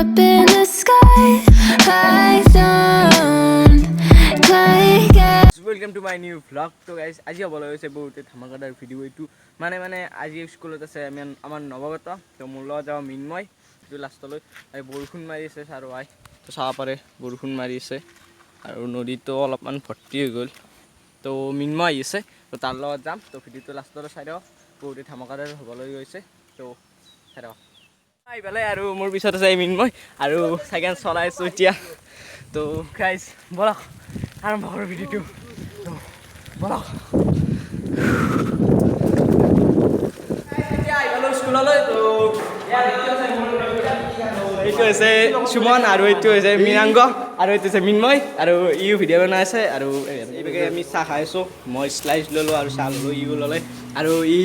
up in the sky, high down, take it. Welcome to my new vlog. So guys, আজি হবলৈ হৈছে বহুত ধামাকাদাৰ video এইটো মানে আজি স্কুলত আছে আমাৰ নৱগত তো মোৰ লগত যাওঁ মিনময় এইটো লাষ্টলৈ আৰু বৰষুণ মাৰি আছে চাৰ ভাই তো চাব পাৰে বৰষুণ মাৰি আছে আৰু নদীটো অলপমান ভৰ্তি হৈ গ'ল তো মিনময় আছে তো তাৰ লগত যাম তো ভিডিওটো লাষ্টলৈ চাই দিয়ক বহুত ধামাকাদাৰ হ'বলৈ গৈছে তো চাই দিয়ক এইফালে আৰু মোৰ পিছত আছে মিনময় আৰু চাইকেল চলাইছোঁ এতিয়া তো গাইজ বলক আৰম্ভ কৰোঁ ভিডিওটো বলক এতিয়া আহিলোঁ স্কুললৈ তো এইটো হৈছে সুমন আৰু এইটো হৈছে মীনাংগ আৰু এইটো হৈছে মিনময় আৰু ইও ভিডিঅ' বনাই আছে আৰু এইভাগে আমি চাহ খাই আছোঁ মই স্লাইচ ল'লোঁ আৰু চাহ ল'লোঁ ইও ল'লে আৰু ই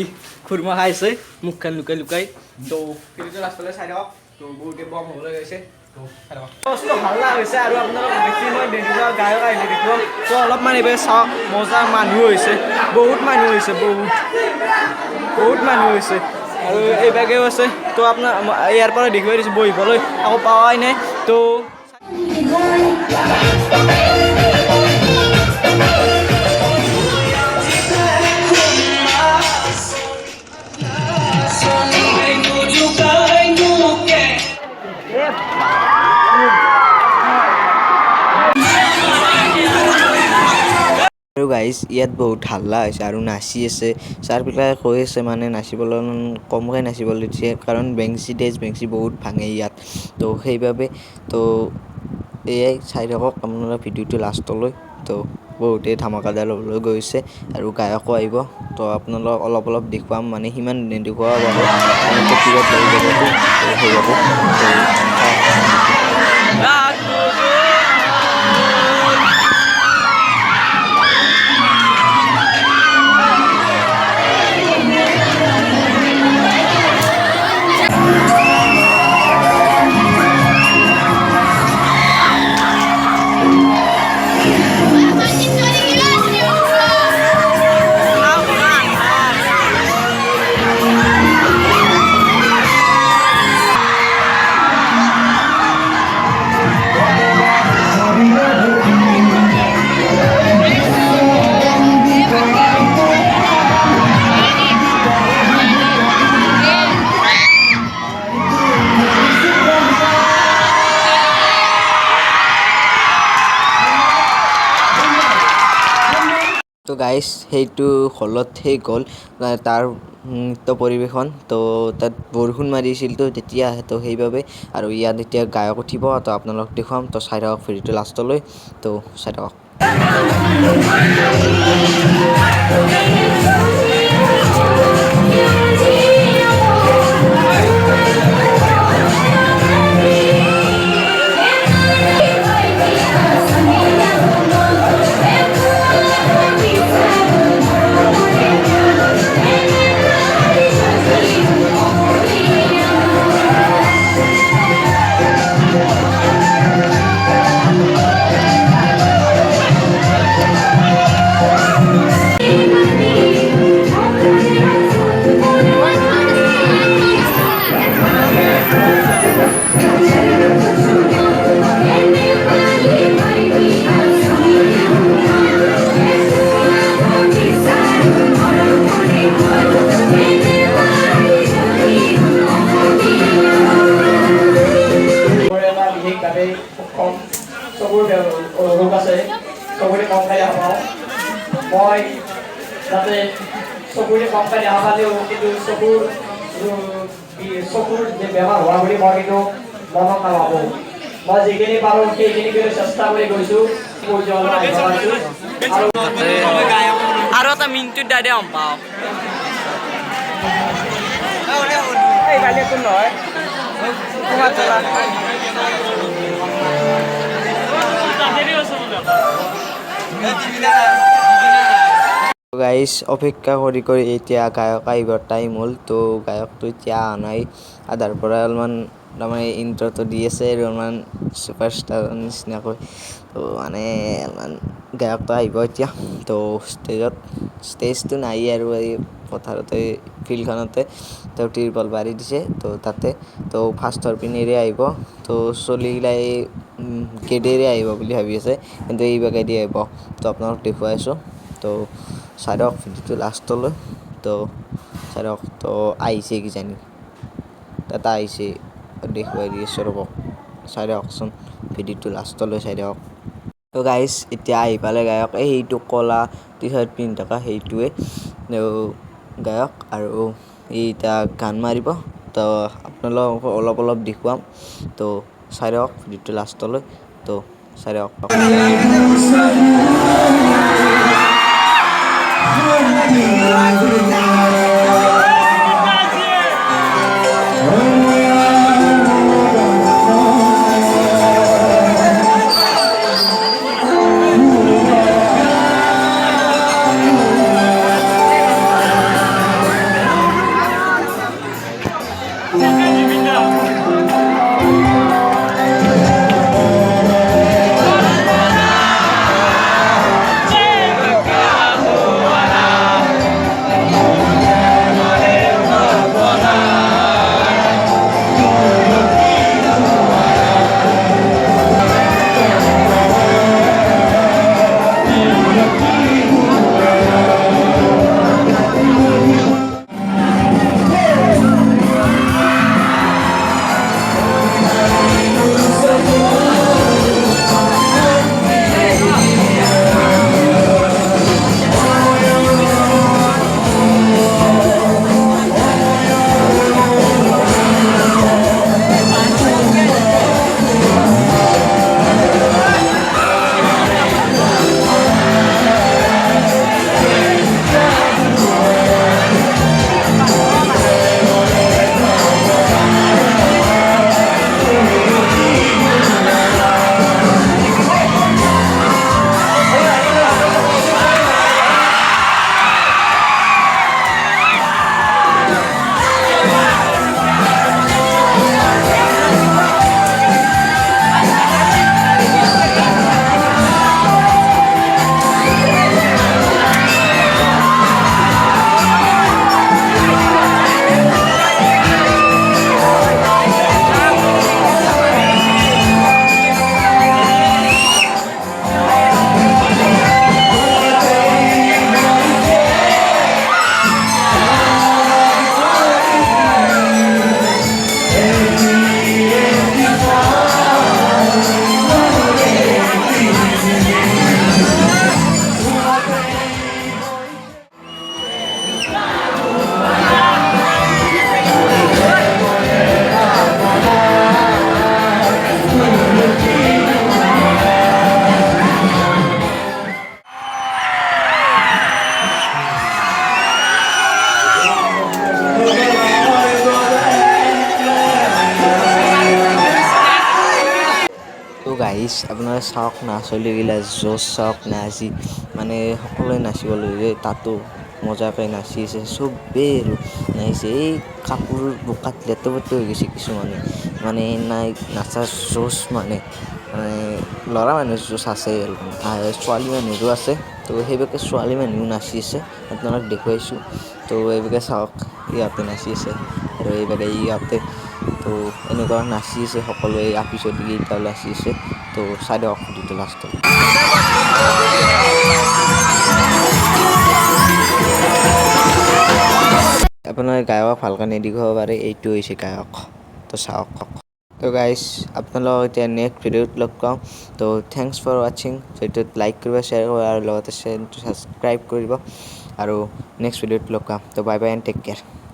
খুৰমা খাইছে মুখখন লুকাই লুকাই তো ভিডিঅ'টো লাষ্টলৈ চাই দিয়ক তো বহুতে বম হ'বলৈ গৈছে বস্তু ভাল হৈছে আৰু আপোনালোক বেছি মই দেখিলোঁ গায়ক আহিলে দেখিব তো অলপমান এইবাৰ চাওক মজা মানুহ হৈছে বহুত মানুহ হৈছে বহুত মানুহ হৈছে আৰু এইভাগেও আছে তো আপোনাৰ ইয়াৰ পৰা দেখিব দিছোঁ বহিবলৈ আকৌ পাৱাই নাই তো আৰু গাইজ ইয়াত বহুত হাল্লা হৈছে আৰু নাচি আছে ছাৰবিলাকে কৈ আছে মানে নাচিবলৈ কমকৈ নাচিবলৈ দিছে কাৰণ বেঞ্চি বহুত ভাঙে ইয়াত তো সেইবাবে তো এয়াই চাই থাকক আপোনালোকে ভিডিঅ'টো লাষ্টলৈ তো বহুতেই ধামাকাদাৰ হ'বলৈ গৈছে আৰু গায়কো আহিব তো আপোনালোকক অলপ দেখুৱাম মানে সিমান নেদেখুৱাব বাৰু কপিৰাইট লাগি যাব তো সেইবাবে তো গাইজ সেইটো হলত সেই গ'ল তাৰ নৃত্য পৰিৱেশন তো তাত বৰষুণ মাৰিছিল তো তেতিয়া তো সেইবাবে আৰু ইয়াত এতিয়া গায়ক উঠিব তো আপোনালোক দেখুৱাম তো চাই থাকক ভিডিঅ'টো লাষ্টলৈ তো চাই থাকক ৰোগ আছে চকুৰে কম খাই পাওঁ মই যাতে চকুৰে কম খাই দেখা পালেও কিন্তু চকুৰ যে বেমাৰ হোৱা বুলি মই কিন্তু মনত নাভাবোঁ মই যিখিনি পাৰোঁ সেইখিনি কৰি চেষ্টা কৰি গৈছোঁ আৰু এটা মিনিটত দাদা গম পাওঁ এই গালি একো নহয় গাইজ অপেক্ষা কৰি এতিয়া গায়ক আহিবৰ টাইম হ'ল তো গায়কটো এতিয়া অহা নাই আধাৰ পৰা অলপমান তাৰমানে ইণ্ট্ৰটো দি আছে আৰু অলপমান ছুপাৰষ্টাৰ নিচিনাকৈ তো মানে অলপমান গায়কটো আহিব এতিয়া তো ষ্টেজটো নাই আৰু এই পথাৰতে ফিল্ডখনতে তেওঁ ত্ৰিপল পাৰি দিছে তো তাতে তো ফাৰ্ষ্টৰ পিনেৰে আহিব তো চলিগিলাই গেটেৰে আহিব বুলি ভাবি আছে কিন্তু এই বেগেদি আহিব তো আপোনালোক দেখুৱাই আছোঁ তো চাই দিয়ক ভিডিঅ'টো লাষ্টলৈ তো চাই দিয়ক তো আহিছে কিজানি তাতে আহিছে দেখুৱাই দি আছোঁ ৰ'ব চাই দিয়কচোন ভিডিঅ'টো লাষ্টলৈ চাই দিয়ক তো গাইজ এতিয়া আহি পালে গায়ক এই সেইটো ক'লা টি চাৰ্ট পিন্ধি থকা সেইটোৱে গায়ক আৰু ই এতিয়া গান মাৰিব তো আপোনালোকক অলপ অলপ দেখুৱাম তো চাই দিয়ক ভিডিঅ'টো লাষ্টলৈ তো চাই দিয়ক তো গাইজ আপোনাৰ চাওক না চলিগিলা জ'চ চাওক না আজি মানে সকলোৱে নাচিব লাগে তাতো মজাকৈ নাচিছে চবেই আৰু নাচিছে এই কাপোৰ বোকাত লেতে পেতে হৈ গৈছে কিছুমানে মানে নাই নাচা জ'চ মানে ল'ৰা মানুহ জ'চ আছে ছোৱালী মানুহৰো আছে তো সেইভাগে ছোৱালী মানুহো নাচি আছে আপোনালোক দেখুৱাইছোঁ তো এইভাগে চাওক ইহঁতে নাচি আছে আৰু এইভাগে ইহঁতে তো এনেকুৱা নাচি আছে সকলোৱে আপিছত কেইটাও নাচি আছে তো চাই দিয়ক ভিডিঅ'টো লাষ্টত আপোনাৰ গায়ক ভালকৈ নেদেখাব পাৰে এইটো হৈছে গায়ক তো চাওক তো গাইজ আপোনালোকক এতিয়া নেক্সট ভিডিঅ'ত লগ পাওঁ তো থেংকছ ফৰ ৱাচিং ভিডিঅ'ত লাইক কৰিব শ্বেয়াৰ কৰিব আৰু লগতে চেনেলটো ছাবস্ক্ৰাইব কৰিব আৰু নেক্সট ভিডিঅ'ত লগ পাম তো bye bye and take care